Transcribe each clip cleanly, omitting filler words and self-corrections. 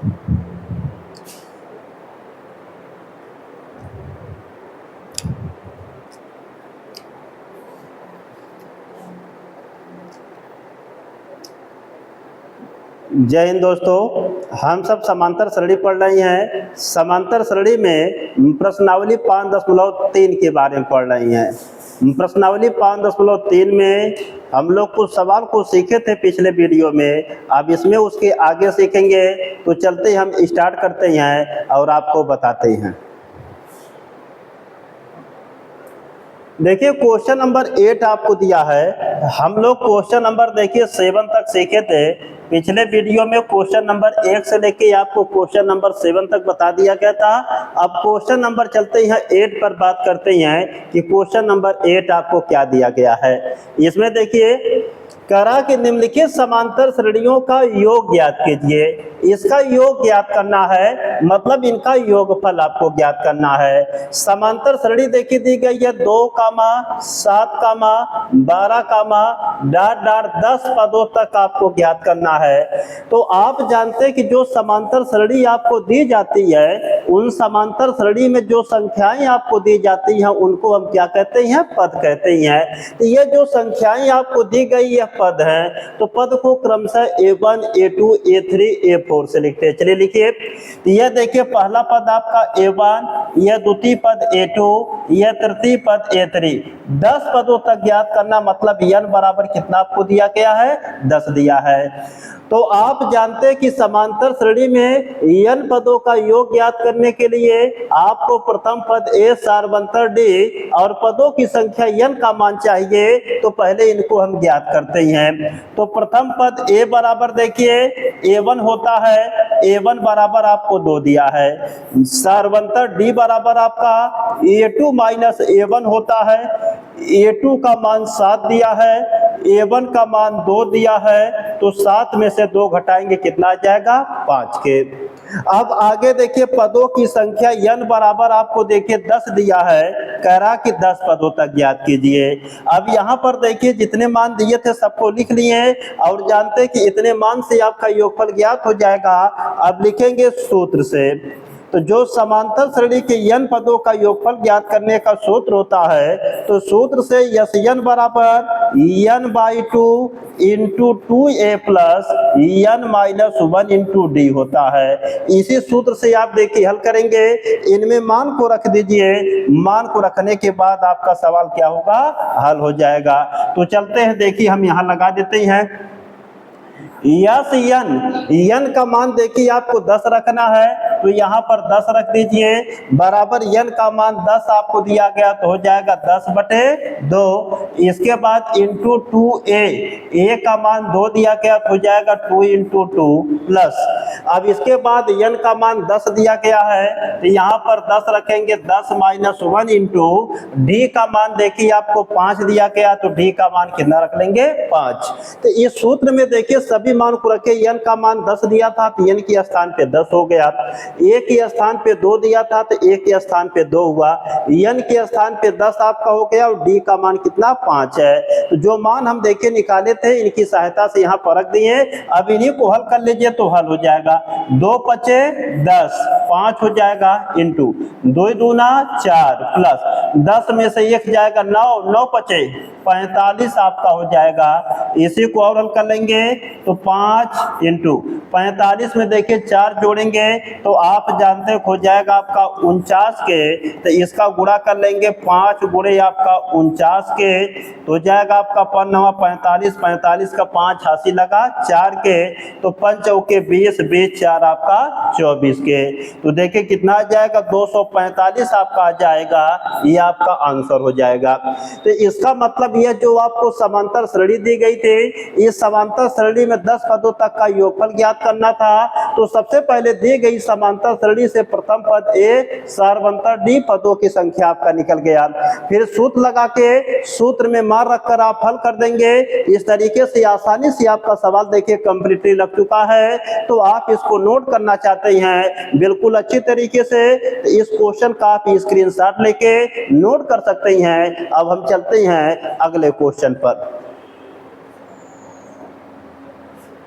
जय हिंद दोस्तों, हम सब समांतर श्रेणी पढ़ रहे हैं। समांतर श्रेणी में प्रश्नावली 5.3 के बारे में पढ़ रही हैं। प्रश्नावली 5.3 में हम लोग कुछ सवाल को सीखे थे पिछले वीडियो में, अब इसमें उसके आगे सीखेंगे। तो चलते ही हम स्टार्ट करते हैं और आपको बताते हैं। देखिए क्वेश्चन नंबर 8 आपको दिया है। हम लोग क्वेश्चन नंबर देखिए 7 तक सीखे थे। पिछले वीडियो में क्वेश्चन नंबर 1 से लेके आपको क्वेश्चन नंबर 7 तक बता दिया गया था। अब क्वेश्चन नंबर चलते हैं 8 पर बात करते हैं कि क्वेश्चन नंबर 8 आपको क्या दिया गया है। इसमें देखिए करा कि निम्नलिखित समांतर श्रेणियों का योग ज्ञात कीजिए। इसका योग ज्ञात करना है, मतलब इनका योगफल आपको ज्ञात करना है। समांतर श्रेणी देखी दी गई है 2, 7, 12, डॉट डॉट 10 पदों तक आपको ज्ञात करना है। तो आप जानते हैं कि जो समांतर श्रेणी आपको दी जाती है, उन समांतर श्रेणी में जो संख्याएं आपको दी जाती हैं उनको हम क्या कहते हैं? पद कहते हैं। तो ये जो संख्याएं आपको दी गई है पद हैं, तो पद को क्रमशः A1, A2, A3, A4 से लिखते हैं। चलिए लिखिए। तो यह देखिए पहला पद आपका A1, यह द्वितीय पद A2, यह तृतीय पद A3। 10 पदों तक ज्ञात करना, मतलब n बराबर कितना आपको दिया गया है? 10 दिया है। तो आप जानते हैं कि समांतर श्रेणी में n पदों का योग ज्ञात करने के लिए आपको प्रथम पद A सार्वंतर D और पदों की संख्या n का मान चाहिए। तो पहले इनको हम ज्ञात करते हैं। तो प्रथम पद A बराबर देखिए A1 होता है, A1 बराबर आपको 2 दिया है। सार्वंतर D बराबर आपका A2 माइनस A1 होता है। A2 का मान 7 दिया है, A1 का मान 2 दिया है। तो 7 में से 2 घटाएंगे, कितना आ जाएगा? 5 के। अब आगे देखिए पदों की संख्या n बराबर आपको देखिए 10 दिया है, कह रहा कि 10 पदों तक ज्ञात कीजिए। अब यहाँ पर देखिए जितने मान दिए थे सबको लिख लिए और जानते हैं कि इतने मान से आपका योगफल ज्ञात हो जाएगा। अब लिखेंगे सूत्र से। तो जो समांतर श्रेणी के n पदों का योगफल ज्ञात करने का सूत्र होता है, तो सूत्र से Sn बराबर n/2 into 2a plus n minus 1 into D होता है। इसी सूत्र से आप देखिए हल करेंगे, इनमें मान को रख दीजिए। मान को रखने के बाद आपका सवाल क्या होगा? हल हो जाएगा। तो चलते हैं, देखिए हम यहाँ लगा देते हैं n का मान देखिए आपको 10 रखना है, तो यहाँ पर 10 रख दीजिए बराबर n का मान 10 आपको दिया गया, तो हो जाएगा 10/2। इसके बाद इंटू 2a, a का मान 2 दिया गया तो हो जाएगा 2 इंटू 2 प्लस। अब इसके बाद n का मान 10 दिया गया है, तो यहाँ पर 10 रखेंगे, 10 माइनस 1 इंटू डी का मान देखिए आपको 5 दिया गया, तो डी का मान कितना रख लेंगे? 5। तो इस सूत्र में देखिए सभी मान को रखे। n का मान 10 दिया था तो n के स्थान पे 10 हो गया, a के स्थान पे 2 दिया था तो a के स्थान पे 2 हुआ, n के स्थान पे 10 आपका हो गया और d का मान कितना? 5 है। तो जो मान हम देखे निकाले थे, इनकी सहायता से यहाँ पर रख दिए। अब इन्हीं को हल कर लीजिए तो हल हो जाएगा। 2 पचे 10, 5 हो जाएगा इंटू 2 दूना 4 प्लस 10 में से 1 जाएगा 9, 9 पचे 45 आपका हो जाएगा। इसी को और हल कर लेंगे तो 5 इंटू 45 में देखिए 4 जोड़ेंगे तो आप जानते हो जाएगा आपका 49 के। तो इसका गुणा कर लेंगे, 5 गुणे आपका 49 के, तो हो जाएगा आपका 45, 45 का 5 हासी लगा 4 के, तो 5 चौके 20, 20 4 आपका 24 के। तो देखिए कितना आ जाएगा? 245 आपका आ जाएगा। ये आपका आंसर हो जाएगा। तो इसका मतलब यह जो आपको समांतर श्रेणी दी गई थी, इस समांतर श्रेणी में 10 पदों तक का योगफल ज्ञात करना था। तो सबसे पहले दी गई समांतर श्रेणी से प्रथम पद A सार्वंतर D पदों की संख्या आपका निकल गया। फिर सूत्र लगा के सूत्र में मान रखकर आप हल कर देंगे। इस तरीके से आसानी से आपका सवाल देखिए कंप्लीटली लग चुका है। तो आप इसको नोट करना चाहते हैं बिल्कुल अच्छी तरीके से, तो इस क्वेश्चन का आप स्क्रीनशॉट लेके नोट कर सकते हैं। अब हम चलते हैं अगले क्वेश्चन पर।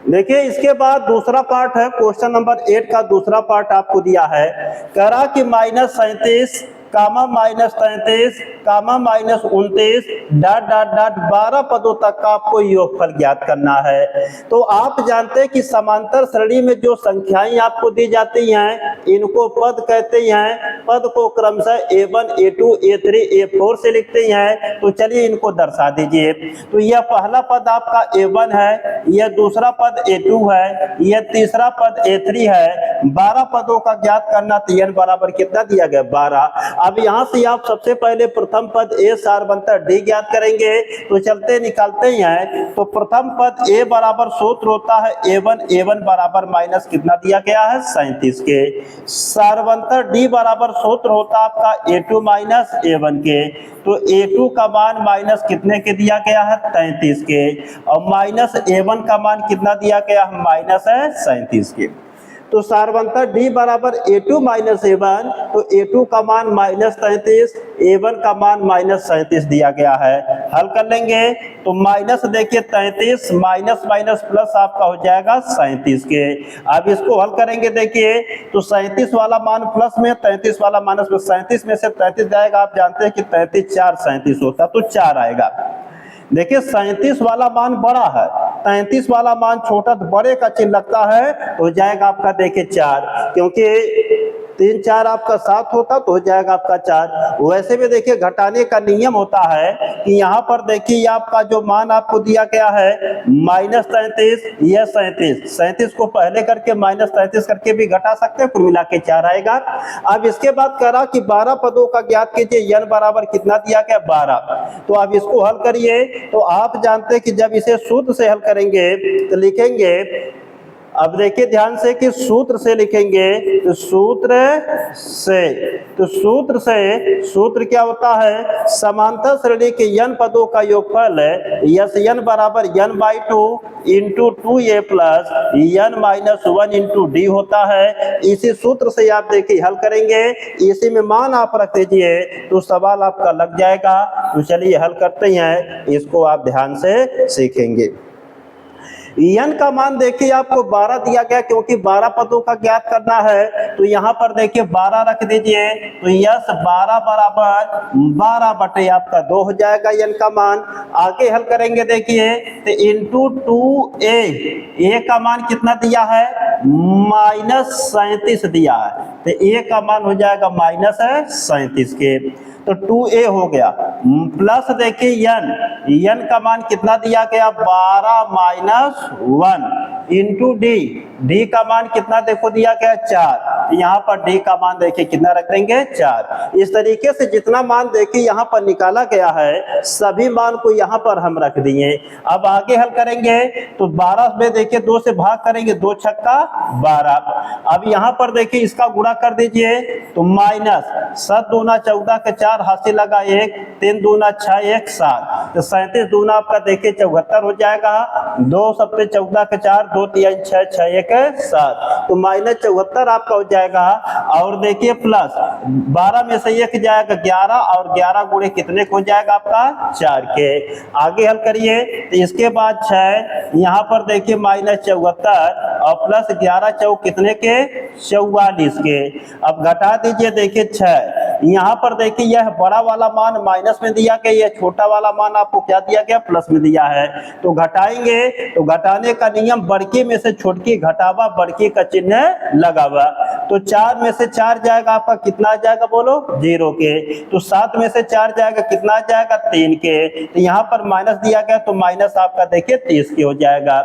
देखिए इसके बाद दूसरा पार्ट है, क्वेश्चन नंबर 8 का दूसरा पार्ट आपको दिया है। कह रहा कि -37 कामा -33 कामा -29 डॉट डॉट डॉट 12 पदों तक का आपको योगफल ज्ञात करना है। तो आप जानते हैं कि समांतर श्रेणी में जो संख्याएं आपको दी जाती हैं इनको पद कहते हैं। पद को क्रमशः A1 A2 A3 A4 से लिखते हैं। तो चलिए इनको दर्शा दीजिए। तो यह पहला पद आपका A1 है, यह दूसरा पद A2 है, यह तीसरा पद A3 है। 12 पदों का ज्ञात करना, तो n बराबर कितना दिया गया 12। अब यहां से आप सबसे पहले प्रथम पद A सारबंतर D ज्ञात करेंगे। तो चलते निकालते हैं। तो प्रथम पद A बराबर सूत्र होता है A1 बराबर माइनस कितना दिया गया है 37 के। सारबंतर D बराबर सूत्र होता आपका A2 माइनस A1 के। तो A2 का मान माइनस कितने के दिया गया है 33 के, और माइनस A1 का मान कितना दिया गया है माइनस है 37 के। तो सारबंतर D बराबर A2 माइनस A1, तो A2 का मान -33, A1 का मान -37 दिया गया है। हल कर लेंगे तो माइनस देखिए 33 माइनस माइनस प्लस आपका हो जाएगा 37 के। अब इसको हल करेंगे देखिए, तो 37 वाला मान प्लस में, 33 वाला माइनस में। 37 में से 33 जाएगा, आप जानते हैं कि 33 4 37 होता, तो 4 आएगा। देखिए 37 वाला मान बड़ा है, 33 वाला मान छोटा, तो बड़े का चिन्ह लगता है, हो जाएगा आपका देखिए 4, क्योंकि 3 4 आपका 7 होता, तो हो जाएगा आपका 4। वैसे भी देखिए घटाने का नियम होता है कि यहाँ पर देखिए आपका जो मान आपको दिया गया है -33, यह 37 को पहले करके -33 करके भी घटा सकते हैं, कुल मिला के 4 आएगा। अब इसके बाद कह रहा कि 12 पदों का ज्ञात कीजिए, n बराबर कितना दिया गया 12। तो अब इसको हल करिए। तो आप जानते हैं कि जब इसे सूत्र से हल करेंगे तो लिखेंगे, अब देखिए ध्यान से कि सूत्र से लिखेंगे, तो सूत्र क्या होता है, समांतर श्रेणी के n पदों का योगफल है Sn बराबर n/2 into 2a plus n minus 1 into D होता है। इसी सूत्र से आप देखिए हल करेंगे, इसी में मान आप रख दीजिए तो सवाल आपका लग जाएगा। तो चलिए हल करते हैं, इसको आप ध्यान से सीखेंगे। n का मान देखिए आपको 12 दिया गया, क्योंकि 12 पदों का ज्ञात करना है। तो यहाँ पर देखिए 12 रख दीजिए, तो यस 12 बराबर 12 बटे आपका 2 हो जाएगा n का मान। आगे हल करेंगे देखिए, तो इंटू 2a का मान कितना दिया है -37 दिया है, तो a का मान हो जाएगा -37 के। तो 2a हो गया, प्लस देखिए n का मान कितना दिया गया 12 माइनस 1 इंटू डी का मान कितना देखो दिया गया 4। यहाँ पर डी का मान देखिए कितना रख देंगे 4। इस तरीके से जितना मान देखिए यहाँ पर निकाला गया है, सभी मान को यहाँ पर हम रख दिए। अब आगे हल करेंगे तो 12 में देखिए 2 से भाग करेंगे, 2 छक्का 12। अब यहाँ पर देखिए इसका गुणा कर दीजिए, तो माइनस 7 दूना 14 के 4 हाथ से लगा 1, 3 दूना 6 1 7, तो 37 दूना आपका देखिए 74 हो जाएगा। 2 सत्ते 14 के 4, 2 3 6 6 1 7, तो -74 आपका हो जाएगा। और देखिए प्लस 12 में से 1 जाएगा 11, और 11 गुणे कितने को जाएगा आपका 4 के। आगे हल करिए तो इसके बाद 6, यहाँ पर देखिए -74 और प्लस 11 चौक कितने के 44 के। अब घटा दीजिए देखिए 6, यहाँ पर देखिए यह बड़ा वाला मान माइनस में दिया गया, यह छोटा वाला मान आपको क्या दिया गया प्लस में दिया है। तो घटाएंगे तो घटाने का नियम बड़की में से छोटकी घटावा, बड़की का चिन्ह लगावा। तो 4 में से 4 जाएगा आपका कितना आ जाएगा बोलो 0 के। तो 7 में से 4 जाएगा कितना आ जाएगा 3 के। तो यहाँ पर माइनस दिया गया, तो माइनस आपका देखिए 30 के हो जाएगा।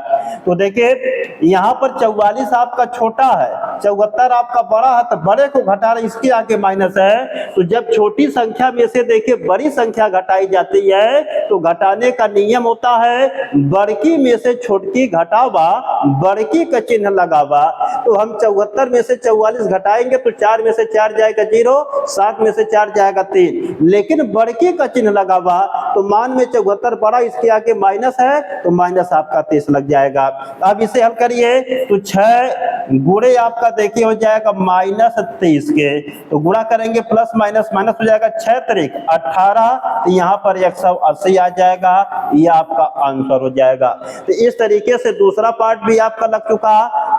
तो देखिए यहाँ पर 44 आपका छोटा है, 74 आपका बड़ा है, तो बड़े को घटा रहे, इसके आगे माइनस है। तो जब छोटी संख्या में से देखिए बड़ी संख्या घटाई जाती है, तो घटाने का नियम होता है बड़की में से छोटकी घटावा, बड़की का चिन्ह लगावा। तो हम 74 में से 44 घटाएंगे तो 4 में से 4 जाएगा 0, 7 में से 4 जाएगा 3, लेकिन बड़की का चिन्ह लगावा तो मान में 74 बड़ा, इसके आगे माइनस है, तो माइनस आपका 30 लग जाएगा। अब इसे हल करिए तो 6 गुणे आपका देखिए हो जाएगा -23 के, तो गुणा करेंगे प्लस माइनस माइनस हो जाएगा 6 तरीक 18, तो यहाँ पर 180 आ जाएगा, ये आपका आंसर हो जाएगा। तो इस तरीके से दूसरा पार्ट भी आपका लग चुका।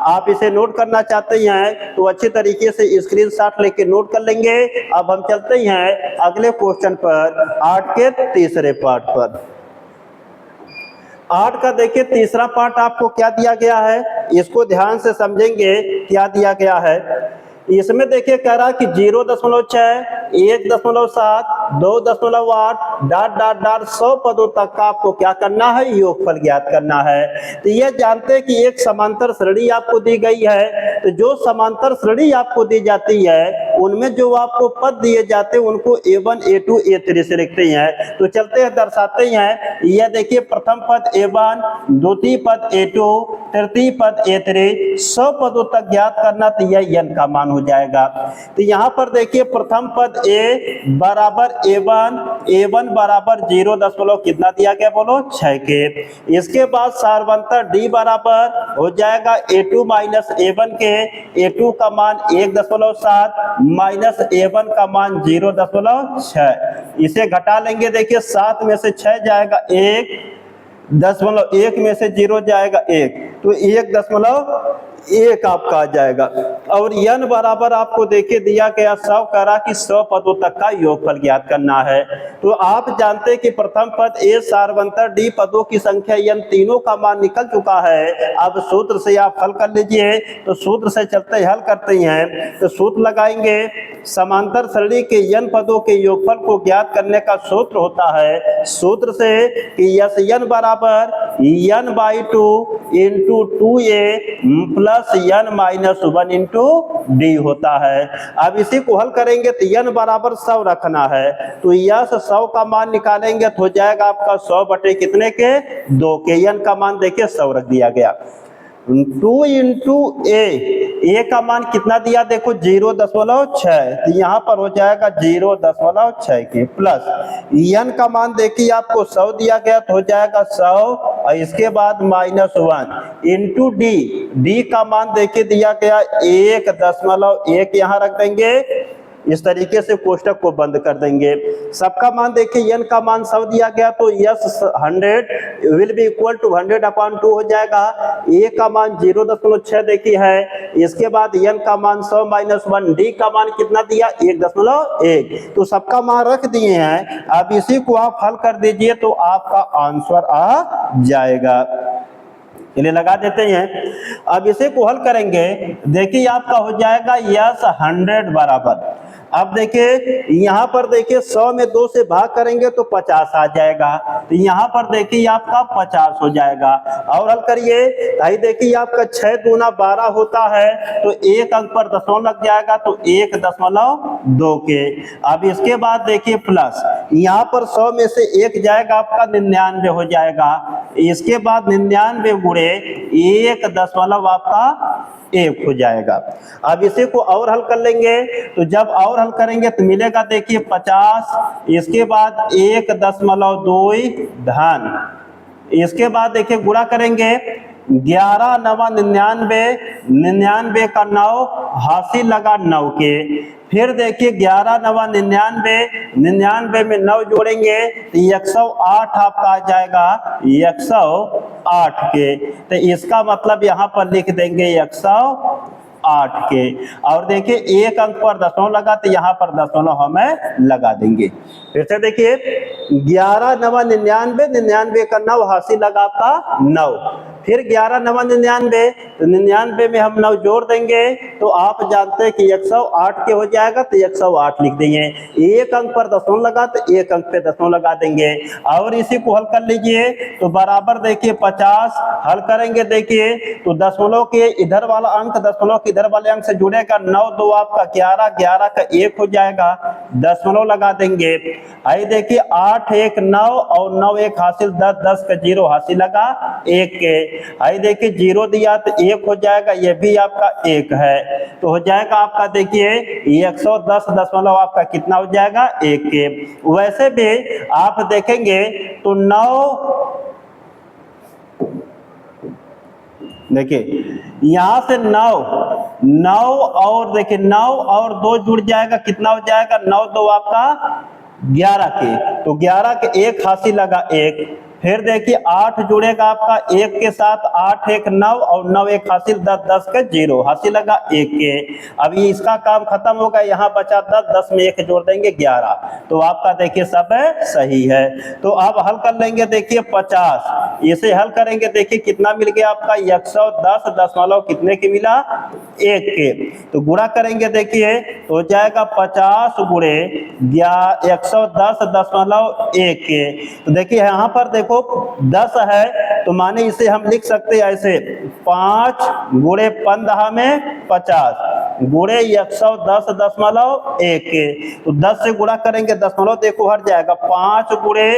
आप इसे नोट करना चाहते हैं तो अच्छे तरीके से स्क्रीनशॉट लेके नोट कर लेंगे। अब हम चलते हैं अगले क्वेश्चन पर, 8 के तीसरे पार्ट पर। 8 का देखिए तीसरा पार्ट आपको क्या दिया गया है, इसको ध्यान से समझेंगे क्या दिया गया है। इसमें देखिए कह रहा कि 0.6, 1.7, 2.8 डॉट डॉट डॉट 100 पदों तक का आपको क्या करना है, योगफल ज्ञात करना है। तो ये जानते हैं कि एक समांतर श्रेणी आपको दी गई है, तो जो समांतर श्रेणी आपको दी जाती है उनमें जो आपको पद दिए जाते हैं उनको A1, A2, A3 से लिखते हैं। तो चलते हैं दर्शाते हैं। यह देखिए प्रथम पद A1, द्वितीय पद A2, तृतीय पद A3, 100 पदों तक ज्ञात करना, तो यह n का मान हो जाएगा। तो यहाँ पर देखिए प्रथम पद A बराबर A1 बराबर 0 कितना दिया गया बोलो 6 के। इसके बाद सारवंतर D बराबर हो जाएगा A2 माइनस A1 के, A2 का मान 1.7 माइनस A1 का मान 0.6। इसे घटा लेंगे, देखिए 7 में से 6 जाएगा 1.1 में से 0 जाएगा 1, तो 1.1 आपका आ जाएगा। और n बराबर आपको देखिए दिया गया 100, करा कि 100 पदों तक का योगफल ज्ञात करना है। तो आप जानते हैं कि प्रथम पद A सारवंतर D पदों की संख्या n, तीनों का मान निकल चुका है। अब सूत्र से आप हल कर लीजिए। तो सूत्र से चलते हल करते हैं, तो सूत्र लगाएंगे। समांतर श्रेणी के n पदों के योगफल को ज्ञात करने का सूत्र होता है सूत्र से कि Sn बराबर n/2 into 2a plus n-1 into D होता है। अब इसी को हल करेंगे तो n बराबर 100 रखना है, तो यस 100 का मान निकालेंगे तो हो जाएगा आपका 100 बटे कितने के 2 के। n का मान देखिए 100 रख दिया गया। 2 इंटू ए का मान कितना दिया देखो 0.6, तो यहाँ पर हो जाएगा 0.6 के, प्लस n का मान देखिए आपको 100 दिया गया तो हो जाएगा 100, और इसके बाद -1 इंटू डी का मान देखिए दिया गया 1.1 यहाँ रख देंगे। इस तरीके से कोष्टक को बंद कर देंगे। सबका मान देखिए n का मान 100 दिया गया, तो yes 100 will be equal to 100/2 हो जाएगा। a का मान 0.6 देखी है, इसके बाद n का मान 100 माइनस 1, d का मान कितना दिया 1.1, तो सबका मान रख दिए हैं। अब इसी को आप हल कर दीजिए तो आपका आंसर आ जाएगा। इन्हें लगा देते हैं। अब इसे को हल करेंगे, देखिए आपका हो जाएगा यस 100 बराबर, अब देखिए यहाँ पर देखिए 100 में 2 से भाग करेंगे तो 50 आ जाएगा, तो यहाँ पर देखिए आपका 50 हो जाएगा। और हल करिए, भाई देखिए आपका 6 दूना 12 होता है, तो एक अंक पर दशमलव लग जाएगा, तो 1.2 के। अब इसके बाद देखिए प्लस यहाँ पर 100 में से 1 जाएगा आपका 99 हो जाएगा, इसके बाद 99 गुणे 1 आपका 1 हो जाएगा। अब इसी को और हल कर लेंगे, तो जब और हल करेंगे तो मिलेगा देखिए 50, इसके बाद 1.2 धन, इसके बाद देखिए गुणा करेंगे 11 9 99, 99 का 9 हासिल लगा 9 के, फिर देखिए 11 9 99, 99 में 9 जोड़ेंगे तो 108 आपका आ जाएगा 108 के, तो इसका मतलब यहाँ पर लिख देंगे 108 के। और देखिए एक अंक पर दशमलव लगा तो यहाँ पर दशमलव हमें लगा देंगे। फिर से देखिए 11 9 99, 99 का 9 हासिल लगा आपका 9, फिर 11 9 99, तो 99 में हम 9 जोड़ देंगे तो आप जानते हैं कि 108 के हो जाएगा, तो 108 लिख देंगे। एक अंक पर दशमलव लगा तो एक अंक पे दशमलव लगा देंगे। और इसी को हल कर लीजिए तो बराबर देखिए 50 हल करेंगे, देखिए तो दशमलव के इधर वाला अंक दशमलव के इधर वाले अंक से जुड़ेगा, 9 2 आपका 11, 11 का 1 हो जाएगा, दशमलव लगा देंगे। आई देखिए 8 1 9 और 9 1 हासिल 10, 10 का 0 हासिल लगा 1 के। आई देखिए 0 दिया तो 1 हो जाएगा, ये भी आपका 1 है, तो हो जाएगा आपका देखिए 110 दशमलव आपका कितना हो जाएगा 1 के। वैसे भी आप देखेंगे तो 9 देखिए यहाँ से 9 और देखिए 9 और 2 जुड़ जाएगा, कितना हो जाएगा, 9 2 आपका 11 के, तो 11 के 1 हासिल लगा 1। फिर देखिए 8 जुड़ेगा आपका 1 के साथ, 8 1 9 और 9 1 हासिल 10 10 के 0 हासिल लगा 1 के। अभी इसका काम खत्म होगा, यहाँ बचा 10, 10 में 1 जोड़ देंगे 11, तो आपका देखिए सब सही है। तो अब हल कर लेंगे, देखिए 50, इसे हल करेंगे, देखिए कितना मिल गया आपका 110 दशमलव कितने के मिला, 1 के। तो गुणा करेंगे देखिए तो हो जाएगा 50 गुणे 110.1 के। तो देखिए यहाँ पर देखो 10 है, तो माने इसे हम लिख सकते हैं ऐसे 5 गुणे 15 में 50 गुणे 110.1 के। तो 10 से गुणा करेंगे, दशमलव देखो हट जाएगा, 5 गुणे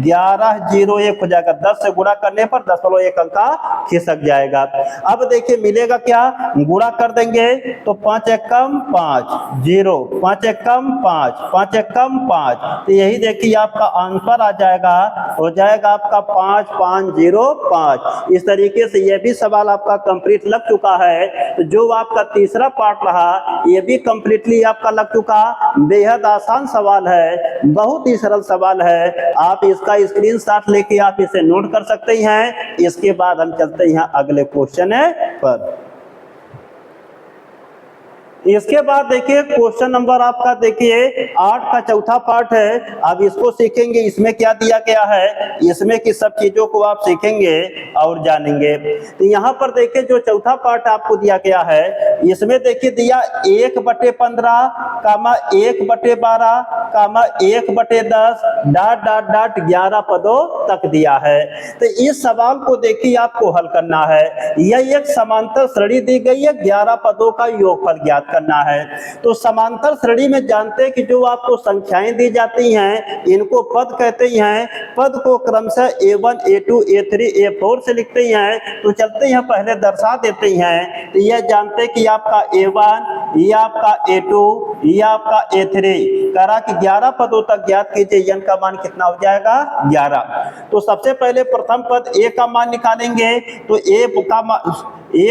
1101 हो जाएगा, 10 से गुणा करने पर दशमलव 1 अंक का खिसक जाएगा। अब देखिए मिलेगा क्या, गुणा कर देंगे तो 5 एकम 5 0, 5 एकम 5, 5 एकम 5, तो यही देखिए आपका आंसर आ जाएगा, हो जाएगा आपका 5505। इस तरीके से यह भी सवाल आपका कंप्लीट लग चुका है। तो जो आपका तीसरा पार्ट रहा ये भी कंप्लीटली आपका लग चुका। बेहद आसान सवाल है, बहुत ही सरल सवाल है, आप इसका स्क्रीनशॉट लेके आप इसे नोट कर सकते हैं। इसके बाद हम चलते हैं अगले क्वेश्चन पर। इसके बाद देखिए क्वेश्चन नंबर आपका देखिए 8 का चौथा पार्ट है। अब इसको सीखेंगे, इसमें क्या दिया गया है, इसमें की सब चीजों को आप सीखेंगे और जानेंगे। तो यहाँ पर देखिए जो चौथा पार्ट आपको दिया गया है, इसमें देखिए दिया 1/15 कामा 1/12 कामा 1/10 डॉट डॉट डॉट 11 पदों तक दिया है। तो इस सवाल को देखिए आपको हल करना है। यह एक समांतर श्रेणी दी गई है, 11 पदों का योगफल ज्ञात करना है। तो समांतर श्रेणी में जानते हैं कि जो आपको संख्याएं दी जाती हैं इनको पद कहते हैं। पद को क्रमशः A1 A2 A3 A4 से लिखते हैं। तो चलते हैं पहले दर्शा देते हैं। तो यह जानते हैं कि आपका A1, ये आपका A2, ये आपका A3 करा कि 11 पदों तक ज्ञात कीजिए, n का मान कितना हो जाएगा 11। तो सबसे पहले प्रथम पद A का मान निकालेंगे। तो A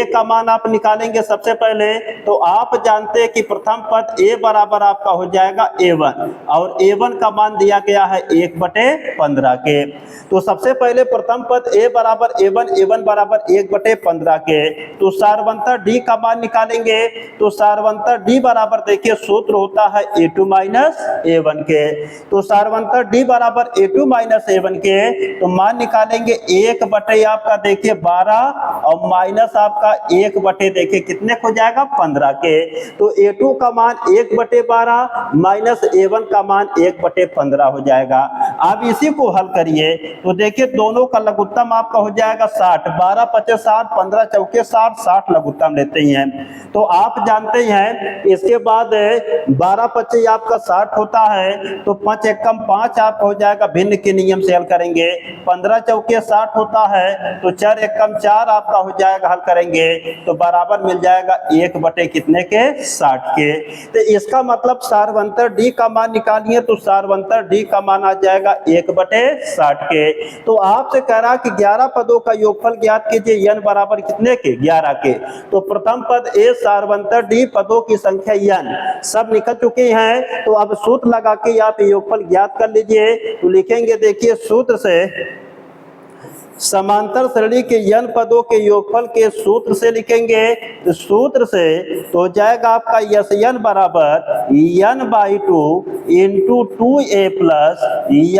का मान आप निकालेंगे सबसे पहले। तो आप जानते हैं कि प्रथम पद A बराबर आपका हो जाएगा A1 और A1 का मान दिया गया है 1/15 के। तो सबसे पहले प्रथम पद A बराबर A1, A1 बराबर 1/15 के। तो सारवंतर D का मान निकालेंगे। तो सारवंतर D बराबर देखिए सूत्र होता है A2 माइनस A1 के। तो सारवंतर D बराबर A2 माइनस A1 के। तो मान निकालेंगे 1 आपका देखिए 12 और माइनस आपका 1 देखिए कितने हो जाएगा 15 के। तो A2 का मान 1/12 माइनस A1 का मान 1/15 हो जाएगा। आप इसी को हल करिए तो देखिए दोनों का लघुत्तम आपका हो जाएगा 60, 12 5 60, 15 चौके 60, 60 लघुत्तम लेते हैं। तो आप जानते हैं इसके बाद 12 25 आपका 60 होता है। तो 5 एकम 5 आपका हो जाएगा, भिन्न के नियम से हल करेंगे। 15 चौके 60 होता है, तो 4 एकम 4 आपका हो जाएगा, हल करेंगे तो बराबर मिल जाएगा 1 कितने के 60 के। तो इसका मतलब सारवंतर D का मान निकालिए। तो सारवंतर D का मान आ जाएगा 1/60 के। तो आपसे कह रहा कि 11 पदों का योगफल ज्ञात कीजिए, n बराबर कितने के 11 के। तो प्रथम पद A सारवंतर D पदों की संख्या n सब निकल चुके हैं। तो अब सूत्र लगा के आप योगफल ज्ञात कर लीजिए। तो लिखेंगे देखिए सूत्र से समांतर श्रेणी के n पदों के योगफल के सूत्र से लिखेंगे। तो सूत्र से तो जाएगा आपका Sn बराबर n/2 into 2a plus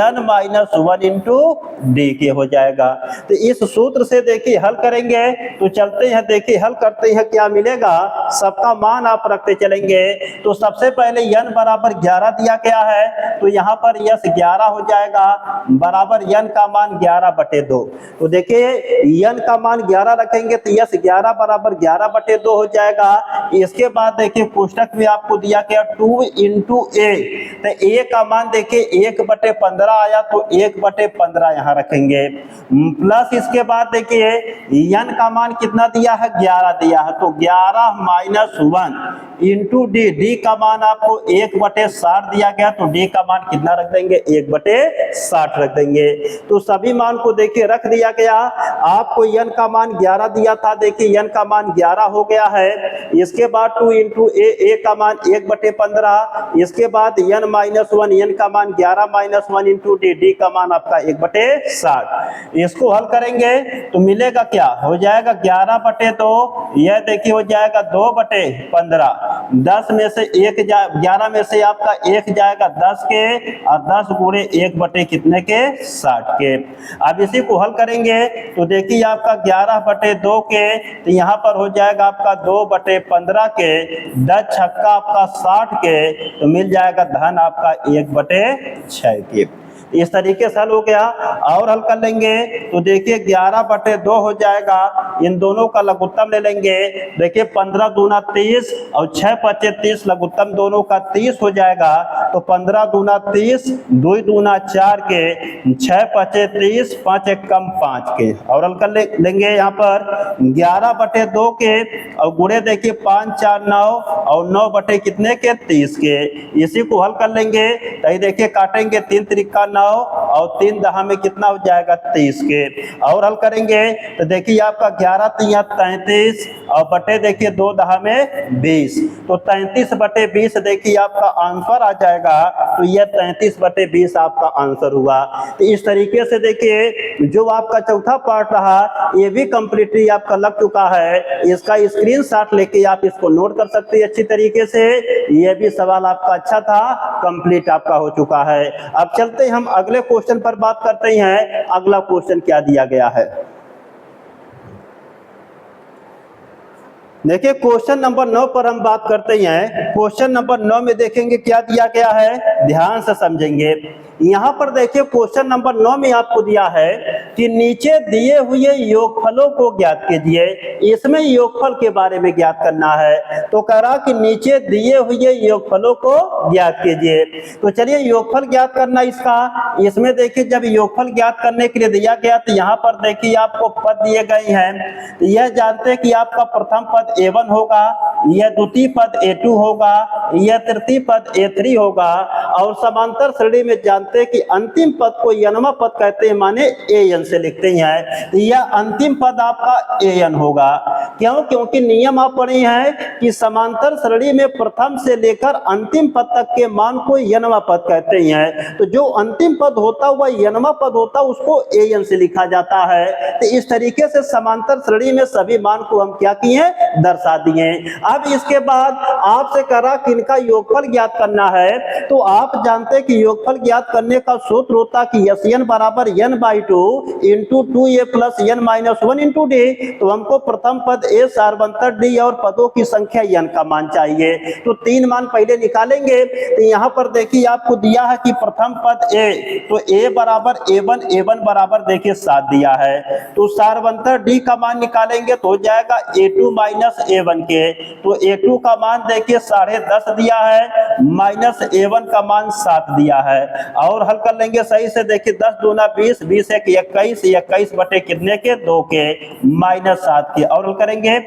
n minus 1 into D के हो जाएगा। तो इस सूत्र से देखिए हल करेंगे। तो चलते हैं देखिए हल करते हैं, क्या मिलेगा, सबका मान आप रखते चलेंगे। तो सबसे पहले n बराबर 11 दिया गया है। तो यहाँ पर यस 11 हो जाएगा बराबर n का मान 11/2। तो देखिए n का मान 11 रखेंगे तो यस 11 बराबर 11/2 हो जाएगा। इसके बाद देखिए पुस्तक में आपको दिया गया 2 इंटू ए, तो ए का मान देखिए 1/15 आया, तो 1/15 यहाँ रखेंगे, प्लस इसके बाद देखिए n का मान कितना दिया है, 11 दिया है, तो 11 माइनस 1 इंटू डी, डी का मान आपको 1/60 दिया गया, तो डी का मान कितना रख देंगे, 1/60 रख देंगे। तो सभी मान को देखिए रख दिया गया। आपको n का मान 11 दिया था, देखिए n का मान 11 हो गया है। इसके बाद 2 इंटू ए का मान 1/15, इसके बाद n माइनस 1, n का मान 11 माइनस 1 इंटू डी, डी का मान आपका 1/60। इसको हल करेंगे तो मिलेगा क्या, हो जाएगा 11/2, यह देखिए हो जाएगा 2/15, 10 में से 11 में से आपका 1 जाएगा 10 के, और 10 गुणे 1 कितने के, 60 के। अब इसी को हल करेंगे तो देखिए आपका 11/2 के, तो यहाँ पर हो जाएगा आपका 2/15 के, 10 छक्का आपका 60 के, तो मिल जाएगा धन आपका 1/6 के। इस तरीके से हल हो गया। और हल कर लेंगे तो देखिए 11/2 हो जाएगा, इन दोनों का लघुत्तम ले लेंगे, देखिए 15 दूना 30 और 6 पचे 30, लघुत्तम दोनों का 30 हो जाएगा, तो 15 दूना 30, 2 दूना 4 के, 6 पचे 30, 5 एक कम 5 के। और हल कर लेंगे यहाँ पर 11/2 के, और गुणे देखिए 5 4 9, और 9 बटे कितने के, 30 के। इसी को हल कर लेंगे तो देखिए काटेंगे 3 त्रिका 9, और 3 दहा में कितना हो जाएगा, 30 के। और हल करेंगे तो देखिए आपका 11 तिया 33, और बटे देखिए 2 दहा में 20, तो 33/20 देखिए आपका आंसर आ जाएगा। तो यह 33/20 आपका आंसर हुआ। तो इस तरीके से देखिए जो आपका चौथा पार्ट रहा ये भी कंप्लीटली आपका लग चुका है। इसका स्क्रीनशॉट लेके आप इसको नोट कर सकते हैं अच्छी तरीके से। यह भी सवाल आपका अच्छा था, कंप्लीट आपका हो चुका है। अब चलते हम अगले क्वेश्चन पर बात करते हैं। अगला क्वेश्चन क्या दिया गया है, देखिए क्वेश्चन नंबर 9 पर हम बात करते हैं। क्वेश्चन नंबर 9 में देखेंगे क्या दिया गया है, ध्यान से समझेंगे। यहाँ पर देखिए क्वेश्चन नंबर 9 में आपको दिया है कि नीचे दिए हुए योगफलों को ज्ञात कीजिए। इसमें योगफल के बारे में ज्ञात करना है, तो कह रहा कि नीचे दिए हुए योगफलों को ज्ञात कीजिए। तो चलिए योगफल ज्ञात करना इसका, इसमें देखिए जब योगफल ज्ञात करने के लिए दिया गया तो यहाँ पर देखिए आपको पद दिए गए हैं। तो यह जानते हैं कि आपका प्रथम पद A1 होगा, यह द्वितीय पद A2 होगा, यह तृतीय पद A3 होगा, और समांतर श्रेणी में जानते हैं कि अंतिम पद को n पद कहते हैं, माने AN से लिखते हैं। यह अंतिम पद आपका AN होगा। क्यों? क्योंकि नियम आप पढ़े हैं कि समांतर श्रेणी में प्रथम से लेकर अंतिम पद तक के मान को n पद कहते हैं। तो जो अंतिम पद होता है वह n पद होता है, उसको AN से लिखा जाता है। तो इस तरीके से समांतर श्रेणी में सभी मान को हम क्या किए, दर्शा दिए। अब इसके बाद आपसे करा कि इनका योगफल ज्ञात करना है, तो आप जानते हैं कि योगफल ज्ञात करने का सूत्र होता कि SN बराबर n/2 into 2a plus n minus 1 into D. तो हमको प्रथम पद A सार्वंतर D और पदों की संख्या n का मान चाहिए। तो 3 मान पहले निकालेंगे। तो यहाँ पर देखिए आपको दिया है कि प्रथम पद A, तो A बराबर A1, A1 बराबर देखिए 7 दिया है। तो सार्वंतर D का मान निकालेंगे तो हो जाएगा A2 माइनस A1 के। तो A2 का मान देखिए 10.5 दिया है, माइनस A1 का मान 7 दिया है। और हल कर लेंगे सही से, देखिए 10 दूना 20, 20 एक 21, 21 बटे कितने के, 2 के, माइनस 7 के। और हल करेंगे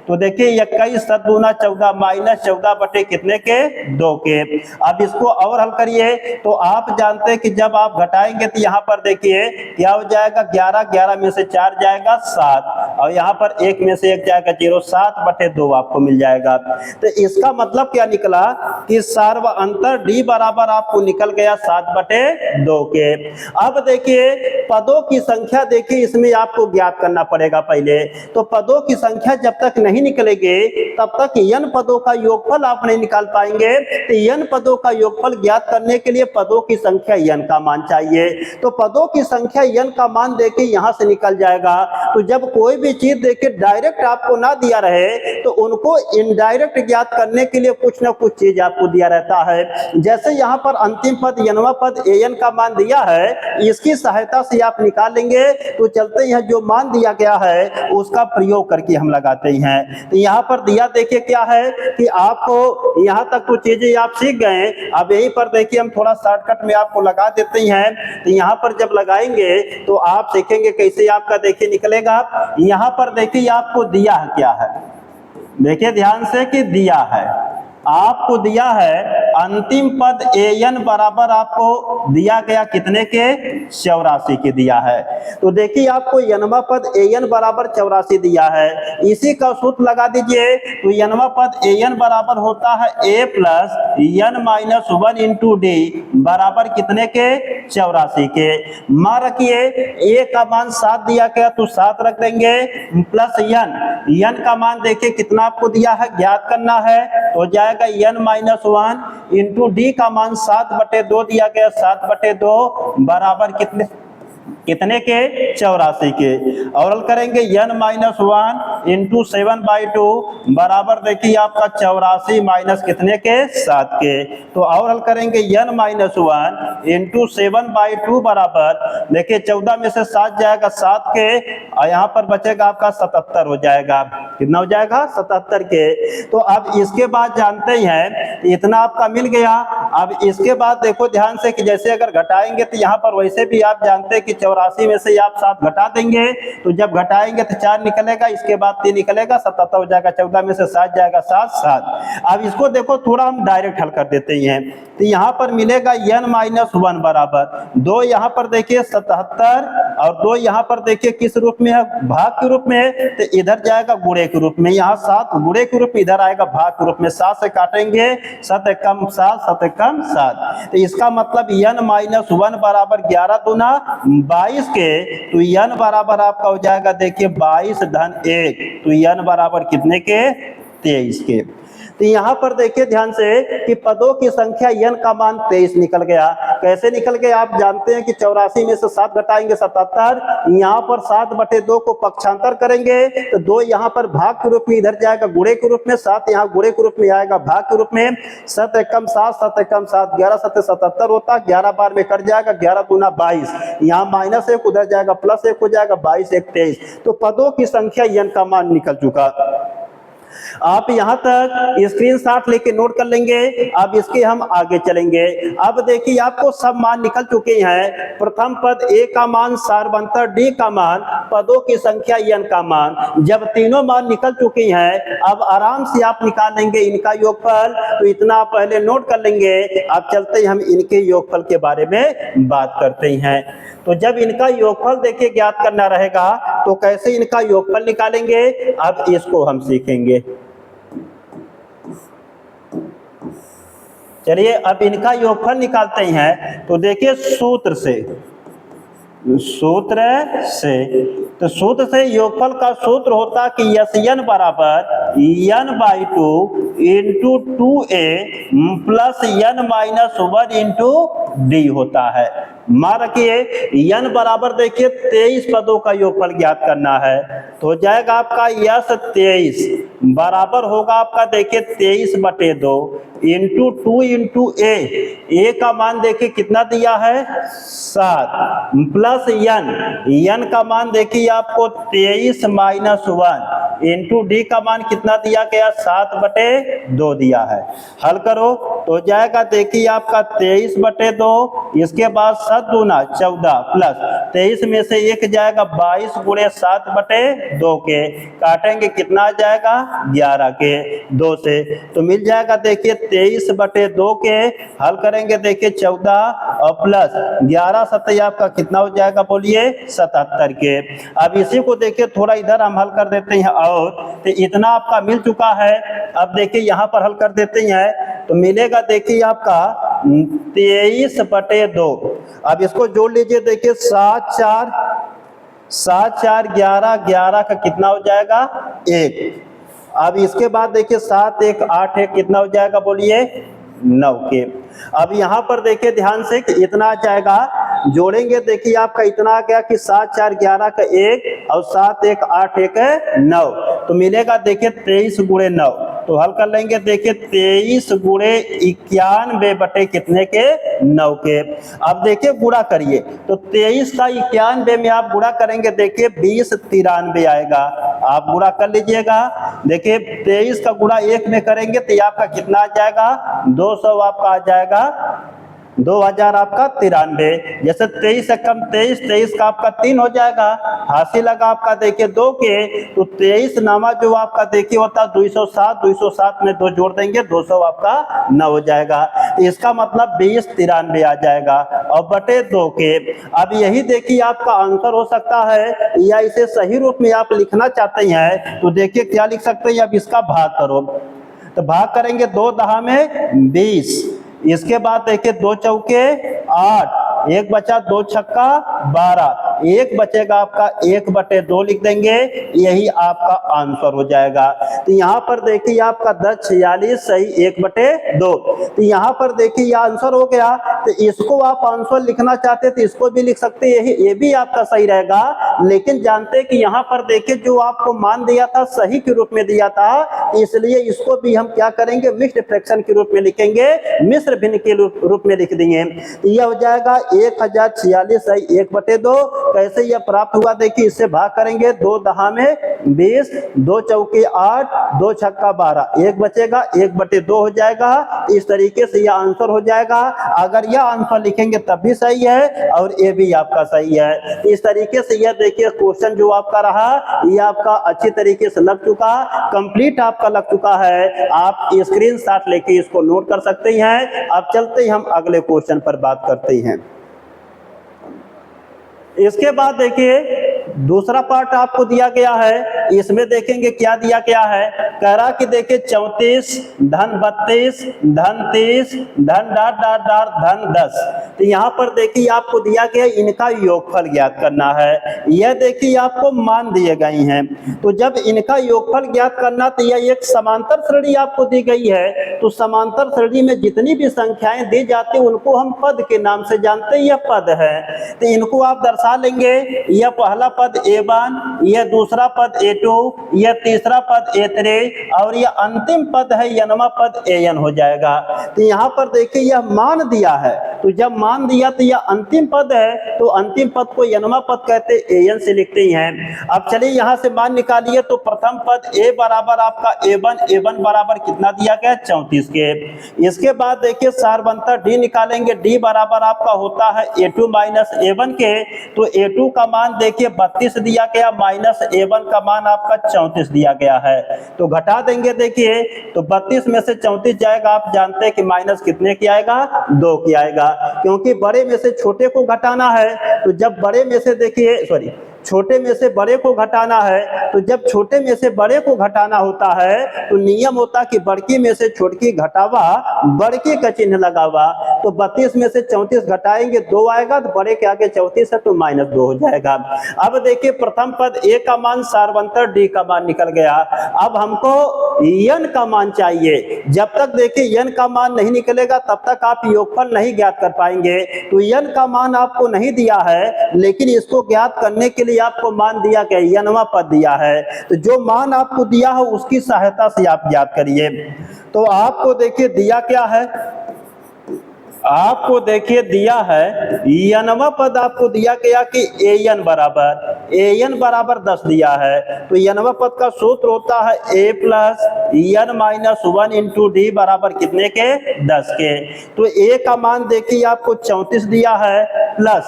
तो देखिए 21 7 दूना 14, माइनस 14 बटे कितने के, 2 के। अब इसको और हल करिए तो आप जानते हैं कि जब आप घटाएंगे तो यहाँ पर देखिए क्या हो जाएगा, 11, 11 में से 4 जाएगा 7, और यहाँ पर 1 में से 1 जाएगा 0, 7/2 आपको मिल जाएगा। तो इसका मतलब क्या निकला कि सार्वअंतर D बराबर आपको निकल गया 7/2 के। अब देखिए पदों की संख्या देखिए इसमें आपको ज्ञात करना पड़ेगा पहले। तो पदों की संख्या जब तक नहीं निकलेगे तब तक n पदों का योगफल आप नहीं निकाल पाएंगे। तो n पदों का योगफल ज्ञात करने के लिए पदों की संख्या n का मान चाहिए। तो पदों की संख्या n का मान देके यहां से निकल जाएगा। तो जब कोई भी चीज देके डायरेक्ट आपको ना दिया रहे तो उनको इनडायरेक्ट ज्ञात करने के लिए कुछ ना कुछ चीज आपको दिया रहता है। जैसे यहाँ पर अंतिम पद n पद an का मान दिया है, इसकी सहायता से आप निकाल लेंगे। तो चलते हैं जो मान दिया गया है उसका प्रयोग करके हम लगाते हैं। तो यहाँ पर दिया देखिए क्या है कि आपको यहाँ तक तो चीजें आप सीख गए। अब यहीं पर देखिए हम थोड़ा शॉर्टकट में आपको लगा देते हैं। तो यहाँ पर जब लगाएंगे तो आप देखेंगे कैसे आपका देखिए निकलेगा। यहाँ पर देखिए आपको दिया है क्या है, देखिए ध्यान से कि दिया है, आपको दिया है अंतिम पद an बराबर आपको दिया गया कितने के, 84 के दिया है। तो देखिए आपको यनवा पद an बराबर 84 दिया है, इसी का सूत्र लगा दीजिए। तो यनवा पद an बराबर होता है a plus n minus 1 into D बराबर कितने के, 84 के। मान रखिए a का मान 7 दिया गया तो 7 रख देंगे प्लस n का मान देखिए कितना आपको दिया है, ज्ञात करना है तो जाएगा n माइनस 1 इंटू डी का मान 7/2 दिया गया, 7/2 बराबर कितने के, 84 के। और हल करेंगे n माइनस 1 इंटू 7/2 बराबर देखिए आपका 84 माइनस कितने के, 7 के। तो और हल करेंगे n माइनस 1 इंटू 7/2 बराबर देखिए 14 में से 7 जाएगा 7 के, और यहाँ पर बचेगा आपका 77 हो जाएगा। कितना हो जाएगा, 77 के। तो अब इसके बाद जानते हैं इतना आपका मिल गया। अब इसके बाद देखो ध्यान से कि जैसे अगर घटाएंगे तो यहाँ पर वैसे भी आप जानते हैं कि 84 में से आप 7 घटा देंगे, तो जब घटाएंगे तो 4 निकलेगा, इसके बाद 3 निकलेगा, 77 हो जाएगा, 14 में से 7 जाएगा 7। अब इसको देखो थोड़ा हम डायरेक्ट हल कर देते हैं। तो यहाँ पर मिलेगा n माइनस 1 बराबर 2, यहाँ पर देखिए 77 और 2 यहाँ पर देखिए किस रूप में है, भाग के रूप में है, तो इधर जाएगा गुणे के रूप में, यहाँ 7 गुणे के रूप में, इधर आएगा भाग के रूप में। 7 से काटेंगे 7 एकम 7, 7 एकम 7। तो इसका मतलब n माइनस 1 बराबर 11 दूना 22 के। तो n बराबर आपका हो जाएगा देखिए 22 धन 1, तो n बराबर कितने के, 23 के। तो यहाँ पर देखिए ध्यान से कि पदों की संख्या n का मान 23 निकल गया। कैसे निकल गया आप जानते हैं कि 84 में से 7 घटाएंगे 77, यहाँ पर 7/2 को पक्षांतर करेंगे तो 2 यहाँ पर भाग के रूप में इधर जाएगा गुणे के रूप में, 7 यहाँ गुणे के रूप में आएगा भाग के रूप में। 7 एकम 7, 7 एकम 7, 11 7 77 होता, 11 बार में कट जाएगा, 11 दूना 22, यहाँ माइनस 1 उधर जाएगा प्लस 1 हो जाएगा, 22 1 23। तो पदों की संख्या n का मान निकल चुका। आप यहां तक स्क्रीनशॉट लेके नोट कर लेंगे। अब इसके हम आगे चलेंगे। अब देखिए आपको सब मान निकल चुके हैं। प्रथम पद a का मान, सारवंतर d का मान, पदों की संख्या n का मान। जब तीनों मान निकल चुके हैं अब आराम से आप निकाल लेंगे इनका योगफल। तो इतना आप पहले नोट कर लेंगे। अब चलते हैं हम इनके योगफल के बारे में बात करते हैं। तो जब इनका योगफल देखिए ज्ञात करना रहेगा तो कैसे इनका योगफल निकालेंगे, अब इसको हम सीखेंगे। चलिए अब इनका योगफल निकालते हैं। तो देखिए सूत्र से तो सूत्र से योगफल का सूत्र होता कि Sn बराबर n/2 into 2a plus n minus 1 into D होता है। मान रखिए n बराबर देखिए 23 पदों का योगफल ज्ञात करना है। तो हो जाएगा आपका यस 23 बराबर होगा आपका देखिए 23/2 इंटू 2 इंटू a का मान देखिए कितना दिया है 7 प्लस n का मान देखिए आपको 23 माइनस 1 इंटू डी का मान कितना दिया गया 7/2 दिया है। हल करो तो जाएगा देखिए आपका 23/2, इसके बाद 7 दूना 14 प्लस 23 में से 1 जाएगा 22 गुणे 7/2 के, काटेंगे कितना आ जाएगा 11 के 2 से। तो मिल जाएगा देखिए 23/2 के। हल करेंगे देखिए 14 और प्लस 11 7 आपका कितना हो जाएगा बोलिए 77 के। अब इसी को देखिए थोड़ा इधर हम हल कर देते हैं और तो इतना आपका मिल चुका है। अब देखिए यहाँ पर हल कर देते हैं तो मिलेगा देखिए आपका 23/2। अब इसको जोड़ लीजिए देखिए 7 4 11 11 का कितना हो जाएगा 1। अब इसके बाद देखिए 7 1 8 1 कितना हो जाएगा बोलिए 9 के। अब यहाँ पर देखिए ध्यान से कि इतना आ जाएगा, जोड़ेंगे देखिए आपका इतना आ गया कि 7 4 11 का 1 और 7 1 8 1 9, तो मिलेगा देखिए 23 गुणे 9। तो हल कर लेंगे। देखिए 23 गुणे 91 बटे कितने के 9 के। अब देखिए गुणा करिए, तो 23 का 91 में आप गुणा करेंगे, देखिए 20 93 आएगा। आप गुणा कर लीजिएगा। देखिए 23 का गुणा 1 में करेंगे तो ये आपका कितना आ जाएगा, 200 आपका आ जाएगा, 2000 आपका 93। जैसे 23 से कम 23, 23 का आपका 3 हो जाएगा, हासिल लगा आपका देखिए 2 के, तो 23 नामा जो आपका देखिए होता 207, 207 में 2 जोड़ देंगे, 200 आपका 9 हो जाएगा। इसका मतलब 20 93 आ जाएगा और बटे 2 के। अब यही देखिए आपका आंसर हो सकता है, या इसे सही रूप में आप लिखना चाहते हैं तो देखिए क्या लिख सकते हैं, अब इसका भाग करो। तो भाग करेंगे 2 दहा में 20, इसके बाद देखिए 2 चौके 8, 1 बचा 2 छक्का 12, 1 बचेगा आपका 1 बटे 2 लिख देंगे, यही आपका आंसर हो जाएगा। तो यहाँ पर देखिए आपका 10 46 सही 1 बटे 2। तो यहाँ पर देखिए ये आंसर हो गया। तो इसको आप आंसर लिखना चाहते तो इसको भी लिख सकते हैं, ये भी आपका सही रहेगा। लेकिन जानते हैं कि यहाँ पर देखिए जो आपको मान दिया था सही के रूप में दिया था, इसलिए इसको भी हम क्या करेंगे, मिक्स्ड फ्रैक्शन के रूप में लिखेंगे, मिश्र भिन्न के रूप में लिख देंगे। यह हो जाएगा 1046 सही 1 बटे 2। कैसे यह प्राप्त हुआ, देखिए इससे भाग करेंगे 2 दहा में 20, 2 चौके 8, 2 छक्का 12, 1 बचेगा 1 बटे 2 हो जाएगा। इस तरीके से यह आंसर हो जाएगा। अगर यह आंसर लिखेंगे तब भी सही है और ये भी आपका सही है। इस तरीके से यह देखिए क्वेश्चन जो आपका रहा, यह आपका अच्छी तरीके से लग चुका, कंप्लीट आपका लग चुका है। आप स्क्रीनशॉट लेके इसको नोट कर सकते हैं। अब चलते हम अगले क्वेश्चन पर बात करते हैं। इसके बाद देखिए दूसरा पार्ट आपको दिया गया है, इसमें देखेंगे क्या दिया गया है। कह रहा कि देखिए 34 धन 32 धन 30 धन डाट डाट डाट धन 10। तो यहाँ पर देखिए आपको दिया गया इनका योगफल ज्ञात करना है। यह देखिए आपको मान दिए गए हैं, तो जब इनका योगफल ज्ञात करना तो यह एक समांतर श्रेणी आपको दी गई है। तो समांतर श्रेणी में जितनी भी संख्याएं दी जाती है उनको हम पद के नाम से जानते हैं, यह पद है। तो इनको आप दर्शा लेंगे, यह पहला पद A1, यह दूसरा पद A2, यह तीसरा पद A3 और यह अंतिम पद है n वां पद AN हो जाएगा। तो यहाँ पर देखिए यह मान दिया है, तो जब मान दिया तो यह अंतिम पद है, तो अंतिम पद को n वां पद कहते AN से लिखते हैं। अब चलिए यहाँ से मान निकालिए, तो प्रथम पद A बराबर आपका A1 बराबर कितना दिया गया 34 के। इसके बाद देखिए सारबंतर D निकालेंगे, D बराबर आपका होता है A2 माइनस A1 के। तो A2 का मान देखिए 32 दिया गया, माइनस A1 का मान आपका 34 दिया गया है। तो घटा देंगे, देखिए तो 32 में से 34 जाएगा, आप जानते हैं कि माइनस कितने की आएगा 2 की आएगा, क्योंकि बड़े में से छोटे को घटाना है। तो जब बड़े में से देखिए छोटे में से बड़े को घटाना है, तो जब छोटे में से बड़े को घटाना होता है तो नियम होता कि बड़की में से छोटकी घटावा, बड़की का चिन्ह लगावा। तो 32 में से 34 घटाएंगे 2 आएगा, तो बड़े के आगे 34 है तो -2 हो जाएगा। अब देखिए प्रथम पद A का मान सारबंतर D का मान निकल गया। अब हमको n का मान चाहिए। जब तक देखिए n का मान नहीं निकलेगा तब तक आप योगफल नहीं ज्ञात कर पाएंगे। तो n का मान आपको नहीं दिया है, लेकिन इसको ज्ञात करने के लिए आपको मान दिया गया n वां पद दिया है। तो जो मान आपको दिया है उसकी सहायता से आप ज्ञात करिए। तो आपको देखिए दिया क्या है, आपको देखिए दिया है n वां पद आपको दिया गया कि AN बराबर 10 दिया है। तो n वां पद का सूत्र होता है A plus n minus 1 into D बराबर कितने के 10 के। तो A का मान देखिए आपको 34 दिया है, प्लस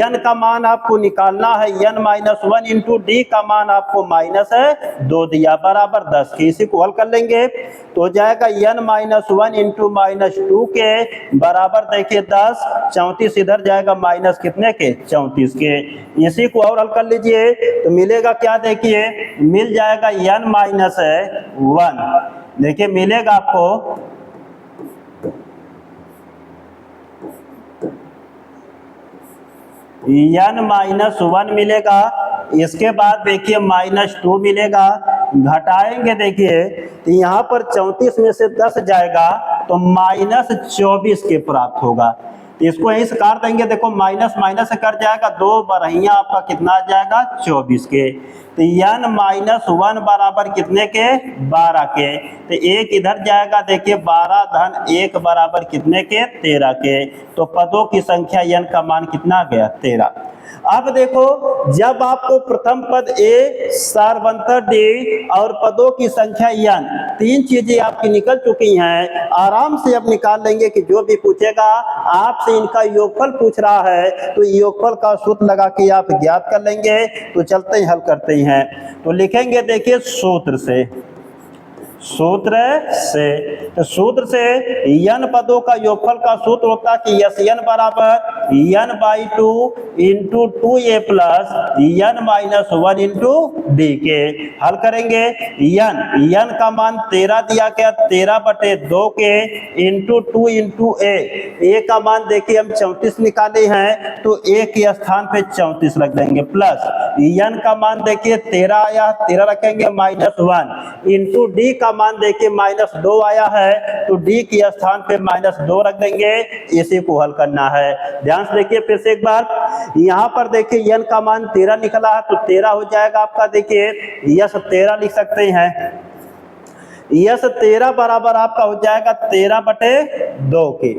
n का मान आपको निकालना है n माइनस 1 इंटू D का मान आपको -2 दिया बराबर 10 के। इसी को हल कर लेंगे तो हो जाएगा n माइनस 1 इंटू -2 के बराबर देखिए 10, 34 इधर जाएगा माइनस कितने के 34 के। इसी को और हल कर लीजिए तो मिलेगा क्या, देखिए मिल जाएगा n माइनस 1, देखिए मिलेगा आपको n माइनस 1 मिलेगा। इसके बाद देखिए -2 मिलेगा, घटाएंगे देखिए तो यहाँ पर 34 में से 10 जाएगा तो -24 के प्राप्त होगा। तो इसको यहीं से काट देंगे, देखो माइनस माइनस से कट जाएगा, 2 बरहिया आपका कितना आ जाएगा 24 के। तो n माइनस 1 बराबर कितने के 12 के। तो एक इधर जाएगा, देखिए 12 धन 1 बराबर कितने के 13 के। तो पदों की संख्या n का मान कितना आ गया 13। अब देखो जब आपको प्रथम पद a सारवंतर d और पदों की संख्या n, तीन चीजें आपकी निकल चुकी हैं, आराम से अब निकाल लेंगे कि जो भी पूछेगा आपसे इनका योगफल पूछ रहा है तो योगफल का सूत्र लगा के आप ज्ञात कर लेंगे। तो चलते हैं हल करते हैं। तो लिखेंगे देखिए सूत्र से, तो सूत्र से n पदों का योगफल का सूत्र होता है कि यस n बराबर n/2 into 2a plus n minus 1 into D के। हल करेंगे n का मान 13 दिया गया, 13/2 के इंटू 2 इंटू a का मान देखिए हम 34 निकाले हैं तो a के स्थान पे 34 रख देंगे, प्लस n का मान देखिए 13 आया, 13 रखेंगे माइनस 1 इंटू डी का मान देखिए माइनस 2 आया है तो डी के स्थान पे माइनस 2 रख देंगे। इसी को हल करना है। ध्यान से देखिए फिर से एक बार, यहाँ पर देखिए n का मान 13 निकला है तो 13 हो जाएगा आपका, देखिए यस 13 लिख सकते हैं, यस 13 बराबर आपका हो जाएगा 13/2 के।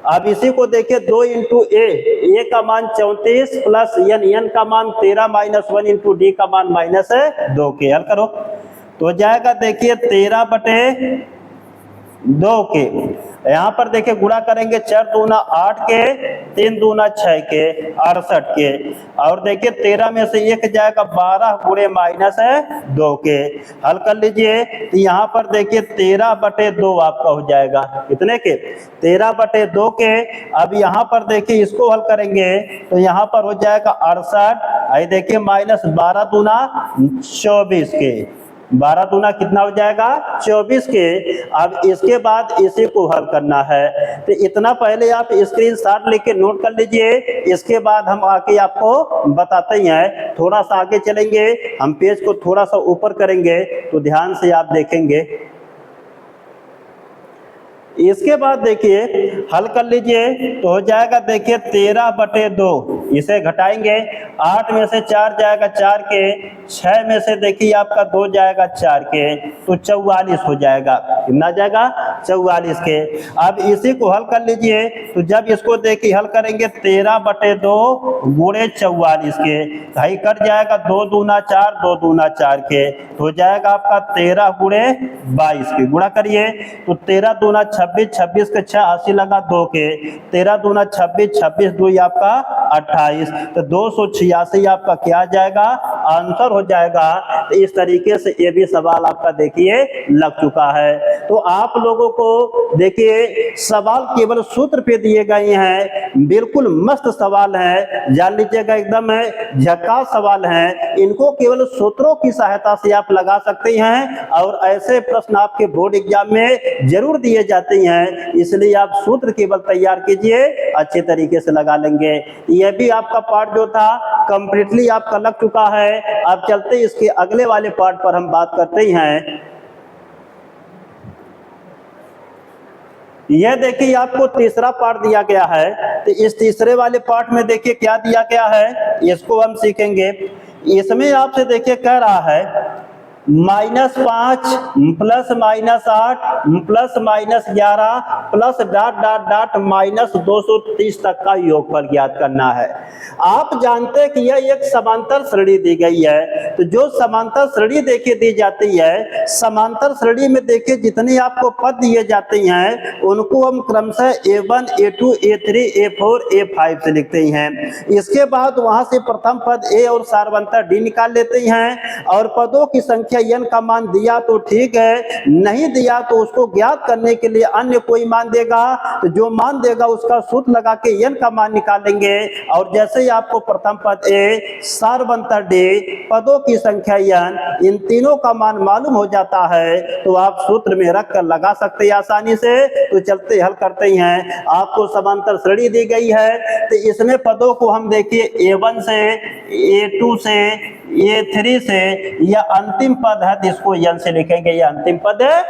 अब इसी को देखिए 2 इंटू ए का मान 34 प्लस n का मान 13 माइनस 1 इंटू डी का मान माइनस 2 के। हल करो तो जाएगा देखिए 13/2 के। यहाँ पर देखिए गुणा करेंगे 4 दूना 8 के, 3 दूना 6 के 68 के, और देखिए 13 में से 1 जाएगा 12 गुणे माइनस 2 के। हल कर लीजिए तो यहाँ पर देखिए 13/2 आपका हो जाएगा कितने के 13/2 के। अब यहाँ पर देखिए इसको हल करेंगे तो यहाँ पर हो जाएगा 68, आई देखिए माइनस 12 दूना 24 के, 12 दूना कितना हो जाएगा 24 के। अब इसके बाद इसी को हल करना है तो इतना पहले आप स्क्रीनशॉट लेके नोट कर लीजिए, इसके बाद हम आके आपको बताते हैं। थोड़ा सा आगे चलेंगे, हम पेज को थोड़ा सा ऊपर करेंगे तो ध्यान से आप देखेंगे। इसके बाद देखिए हल कर लीजिए तो हो जाएगा देखिए 13/2, इसे घटाएंगे 8 में से 4 जाएगा 4 के, 6 में से देखिए आपका 2 जाएगा 4 के, तो 44 हो जाएगा, कितना जाएगा 44 के। अब इसी को हल कर लीजिए तो जब इसको देखिए हल करेंगे 13/2 गुणे 44 के, भाई कट जाएगा 2 दूना 4, 2 दूना 4 के, तो हो जाएगा आपका 13 गुणे 22 के। गुणा करिए तो 13 दूना 26, 26 के 6 80 लगा 2 के, 13 दूना 26, 26 2 आपका 28, तो 286 आपका क्या आ जाएगा आंसर हो जाएगा। तो इस तरीके से ये भी सवाल आपका देखिए लग चुका है। तो आप लोगों को देखिए सवाल केवल सूत्र पे दिए गए हैं, बिल्कुल मस्त सवाल है, जान लीजिएगा एकदम झक्कास सवाल है। इनको केवल सूत्रों की सहायता से आप लगा सकते हैं और ऐसे प्रश्न आपके बोर्ड एग्जाम में जरूर दिए जाते हैं, इसलिए आप सूत्र केवल तैयार कीजिए, अच्छे तरीके से लगा लेंगे। यह भी आपका पार्ट जो था कंप्लीटली आपका लग चुका है। अब चलते इसके अगले वाले पार्ट पर हम बात करते हैं। यह देखिए आपको तीसरा पार्ट दिया गया है, तो इस तीसरे वाले पार्ट में देखिए क्या दिया गया है, इसको हम सीखेंगे। इसमें आपसे देखिए कह रहा है -5 plus -8 plus -11 plus dot dot dot -230 तक का योगफल ज्ञात करना है। आप जानते हैं कि यह एक समांतर श्रेणी दी गई है, तो जो समांतर श्रेणी देखिए दी जाती है, समांतर श्रेणी में देखिए जितने आपको पद दिए जाते हैं उनको हम क्रमशः A1 A2 A3 A4 A5 से लिखते हैं। इसके बाद वहां से प्रथम पद A और सारवंतर D निकाल लेते हैं और पदों की संख्या n का मान दिया तो ठीक है, नहीं दिया तो उसको ज्ञात करने के लिए अन्य कोई मान देगा, तो जो मान देगा उसका सूत्र लगा के n का मान निकालेंगे। और जैसे ही आपको प्रथम पद A सारवंतर D पदों की संख्या n, इन तीनों का मान मालूम हो जाता है तो आप सूत्र में रख कर लगा सकते हैं आसानी से। तो चलते हल करते हैं। आपको समांतर श्रेणी दी गई है तो इसमें पदों को हम देखिए A1 से A2 से A3 से, यह अंतिम पद है जिसको n से लिखेंगे, यह अंतिम पद है,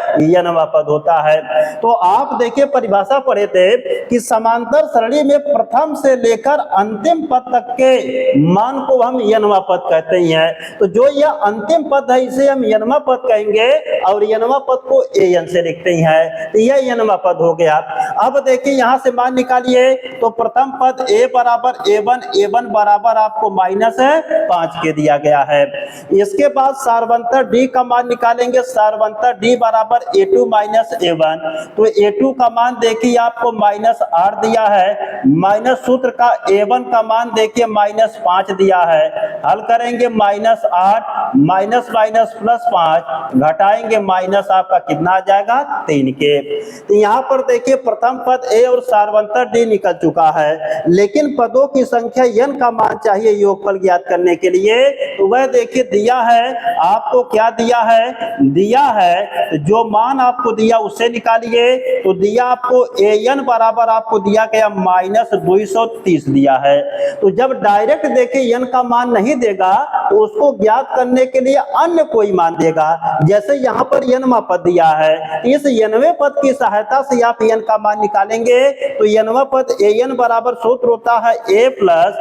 nवां पद होता है। तो आप देखिए आपके परिभाषा पढ़े थे कि समांतर सरणी में प्रथम से लेकर अंतिम पद तक के मान को हम यनवा पद कहते हैं। तो जो यह अंतिम पद है इसे हम यनवा पद कहेंगे और यनवा पद को an से लिखते हैं, तो यह यनवा पद हो गया। अब देखिए यहां से मान निकालिए, तो प्रथम पद a बराबर a1 बराबर आपको -5 के दिया गया है। इसके बाद सारवंतर d का मान निकालेंगे, सारवंतर d बराबर a2 a1, तो a2 का मान देखिए आपको -8 दिया है, माइनस सूत्र का a1 का मान देखिए -5 दिया है। हल करेंगे -8 माइनस +5 घटाएंगे माइनस आपका कितना आ जाएगा 3 के। तो यहाँ पर देखिए प्रथम पद a और सारवंतर d निकल चुका है, लेकिन पदों की संख्या n का मान चाहिए योगफल ज्ञात करने के लिए। तो वह देखिए दिया है आपको, क्या दिया है जो मान आपको दिया उससे निकालिए। तो दिया आपको an बराबर आपको दिया गया -230 दिया है। तो जब डायरेक्ट देखिए n का मान नहीं देगा तो उसको ज्ञात करने के लिए अन्य कोई मान देगा। जैसे यहाँ पर n पद दिया है, इस nवें पद की सहायता से आप n का मान निकालेंगे। तो nवा पद an बराबर सूत्र होता है a plus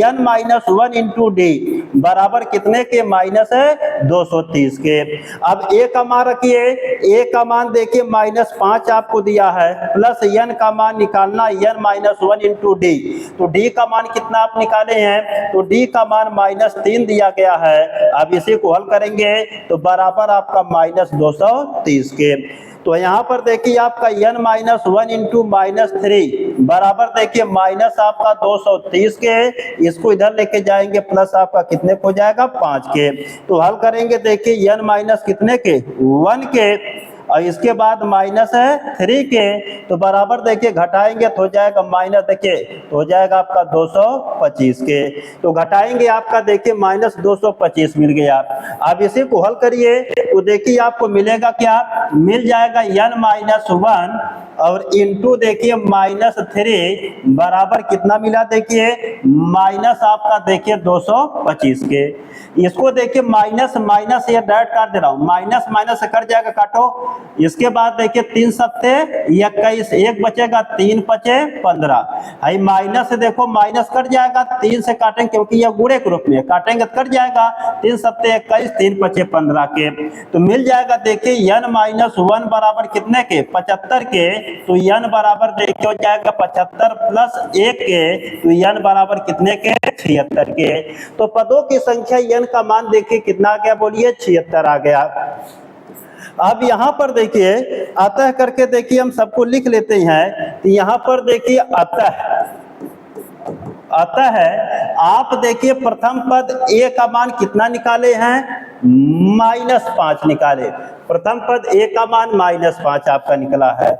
n minus 1 into D बराबर कितने के -230 के। अब a का मान रखिए, a का मान देखिए -5 आपको दिया है, प्लस n का मान निकालना n माइनस 1 इंटू डी। तो d का मान कितना आप निकाले हैं, तो d का मान -3 दिया गया है। अब इसी को हल करेंगे तो बराबर आपका -230 के। तो यहाँ पर देखिए आपका n माइनस 1 इंटू -3 बराबर देखिए माइनस आपका 230 के, इसको इधर लेके जाएंगे प्लस आपका कितने को जाएगा 5 के। तो हल करेंगे देखिए n माइनस कितने के 1 के, और इसके बाद माइनस है 3 के, तो बराबर देखिए घटाएंगे तो हो जाएगा माइनस देखिए तो हो जाएगा आपका 225 के। तो घटाएंगे आपका देखिए -225 मिल गया। अब इसी को हल करिए तो देखिए आपको मिलेगा क्या, मिल जाएगा n माइनस 1 और इंटू देखिए -3 बराबर कितना मिला देखिए माइनस आपका देखिए 225 के। इसको देखिए माइनस माइनस ये डायरेक्ट काट दे रहा हूं, माइनस माइनस से कट जाएगा काटो। इसके बाद देखिए 3 सत्ते 21, एक बचेगा 3 पचे 15, आई माइनस से देखो माइनस कट जाएगा, 3 से काटेंगे क्योंकि यह गुणे के रूप में काटेंगे तो कट जाएगा, 3 सत्ते 21 3 पचे 15 के। तो मिल जाएगा देखिए n माइनस 1 बराबर कितने के 75 के। तो n बराबर देखिए हो जाएगा 75 प्लस 1 के, तो n बराबर कितने के 76 के। तो पदों की संख्या n का मान देखिए कितना आ गया, बोलिए 76 आ गया। अब यहाँ पर देखिए अतः करके देखिए हम सबको लिख लेते हैं। तो यहाँ पर देखिए अतः है आप देखिए प्रथम पद a का मान कितना निकाले हैं -5 निकाले, प्रथम पद a का मान -5 आपका निकला है।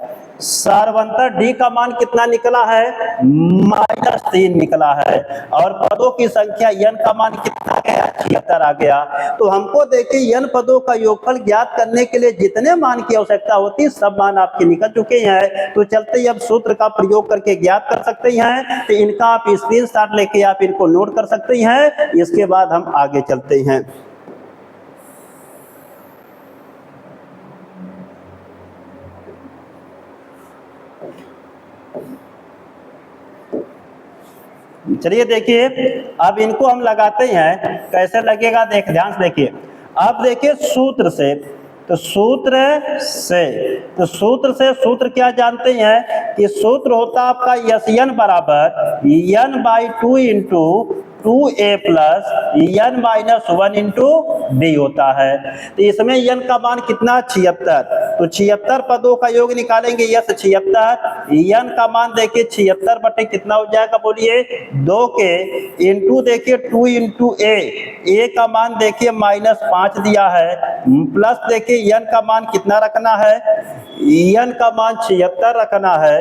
सारवंतर d का मान कितना निकला है -3 निकला है, और पदों की संख्या n का मान कितना गया 76 आ गया। तो हमको देखिए n पदों का योगफल ज्ञात करने के लिए जितने मान की आवश्यकता होती है सब मान आपके निकल चुके हैं। तो चलते ही अब सूत्र का प्रयोग करके ज्ञात कर सकते हैं। तो इनका आप स्क्रीनशॉट लेके आप इनको नोट कर सकते हैं। इसके बाद हम आगे चलते हैं। चलिए देखिए अब इनको हम लगाते हैं, कैसे लगेगा देख ध्यान से देखिए। अब देखिए सूत्र से, तो सूत्र क्या जानते हैं कि सूत्र होता आपका Sn बराबर n/2 into 2a plus n minus 1 into D होता है। तो इसमें n का मान कितना 76, तो 76 पदों का योग निकालेंगे, यस 76, n का मान देखिए 76 बटे कितना हो जाएगा बोलिए 2 के, इंटू देखिए 2 इंटू a का मान देखिए -5 दिया है, प्लस देखिए n का मान कितना रखना है, n का मान 76 रखना है,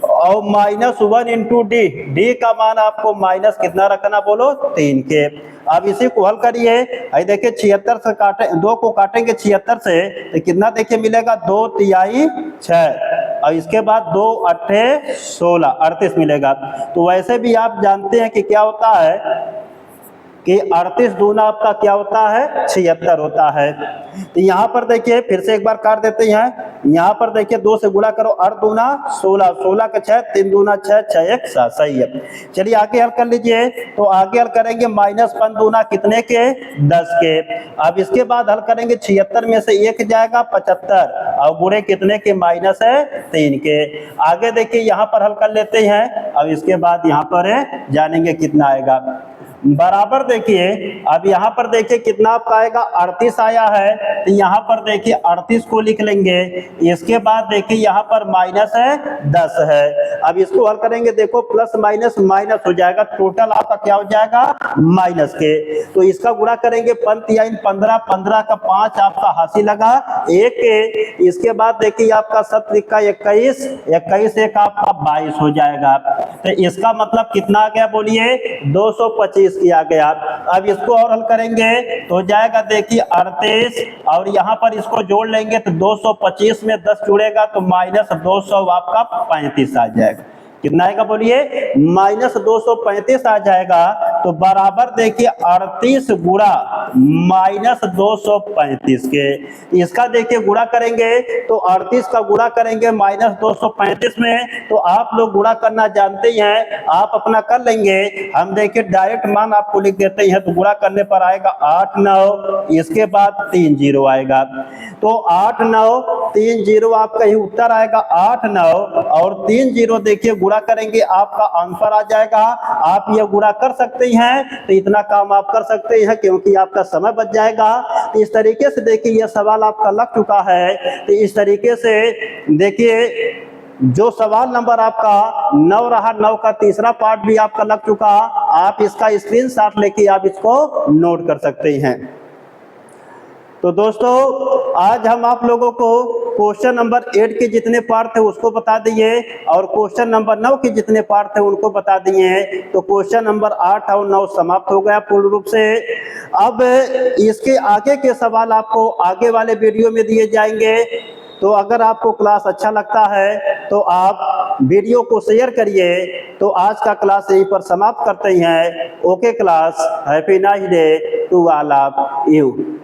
और -1 इंटू डी का मान आपको माइनस कितना रखना बोलो 3 के। अब इसी को हल करिए, देखिए 76 से काटे 2 को काटेंगे 76 से तो कितना देखिए मिलेगा 2 तिहाई 6, और इसके बाद 2 अट्ठे 16 38 मिलेगा। तो वैसे भी आप जानते हैं कि क्या होता है कि 38 दूना आपका क्या होता है 76 होता है। तो यहाँ पर देखिए फिर से एक बार काट देते हैं। यहाँ पर देखिए 2 से गुणा करो 8 दूना 16, 16 का 6, 3 दूना 6, 6 1 7, सही है। चलिए आगे हल कर लीजिए। तो आगे हल करेंगे -5 दूना कितने के 10 के। अब इसके बाद हल करेंगे 76 में से 1 जाएगा 75 और गुणे कितने के -3 के। आगे देखिए यहाँ पर हल कर लेते हैं। अब इसके बाद यहाँ पर जानेंगे कितना आएगा बराबर। देखिए अब यहाँ पर देखिए कितना आपका आएगा 38 आया है। तो यहाँ पर देखिए 38 को लिख लेंगे। इसके बाद देखिए यहाँ पर -10 है। अब इसको हल करेंगे, देखो प्लस माइनस माइनस हो जाएगा, टोटल आपका क्या हो जाएगा माइनस के। तो इसका गुणा करेंगे 15 15 का 5 आपका हासिल लगा 1 के। इसके बाद देखिए आपका 7 का 21, 21 एक आपका 22 हो जाएगा। तो इसका मतलब कितना आ गया बोलिए 225 किया गया। अब इसको और हल करेंगे तो जाएगा देखिए 38 और यहाँ पर इसको जोड़ लेंगे तो 225 में 10 जुड़ेगा तो -200 आपका 35 आ जाएगा। कितना आएगा बोलिए -235 आ जाएगा। तो बराबर देखिए 38 गुणा -235 के। इसका देखिए गुणा करेंगे तो 38 का गुणा करेंगे -235 में, तो आप लोग गुणा करना जानते हैं, आप अपना कर लेंगे। हम देखिए डायरेक्ट मान आपको लिख देते हैं। तो गुणा करने पर आएगा 8 9, इसके बाद 3 0 आएगा। तो 8 9 3 0 आपका ही उत्तर आएगा 8 9 और 3 0 देखिए गुणा करेंगे आपका आंसर आ जाएगा। आप ये गुणा कर सकते हैं, तो इतना काम आप कर सकते हैं क्योंकि आपका समय बच जाएगा। इस तरीके से देखिए यह सवाल आपका लग चुका है। तो इस तरीके से देखिए जो सवाल नंबर आपका 9 रहा, 9 का तीसरा पार्ट भी आपका लग चुका। आप इसका स्क्रीनशॉट लेके आप इसको नोट कर सकते हैं। तो दोस्तों आज हम आप लोगों को क्वेश्चन नंबर 8 के जितने पार्ट थे उसको बता दिए और क्वेश्चन नंबर 9 के जितने पार्ट थे उनको बता दिए। तो क्वेश्चन नंबर 8 और 9 समाप्त हो गया पूर्ण रूप से। अब इसके आगे के सवाल आपको आगे वाले वीडियो में दिए जाएंगे। तो अगर आपको क्लास अच्छा लगता है तो आप वीडियो को शेयर करिए। तो आज का क्लास यहीं पर समाप्त करते हैं। Okay class, happy nice day to all of you.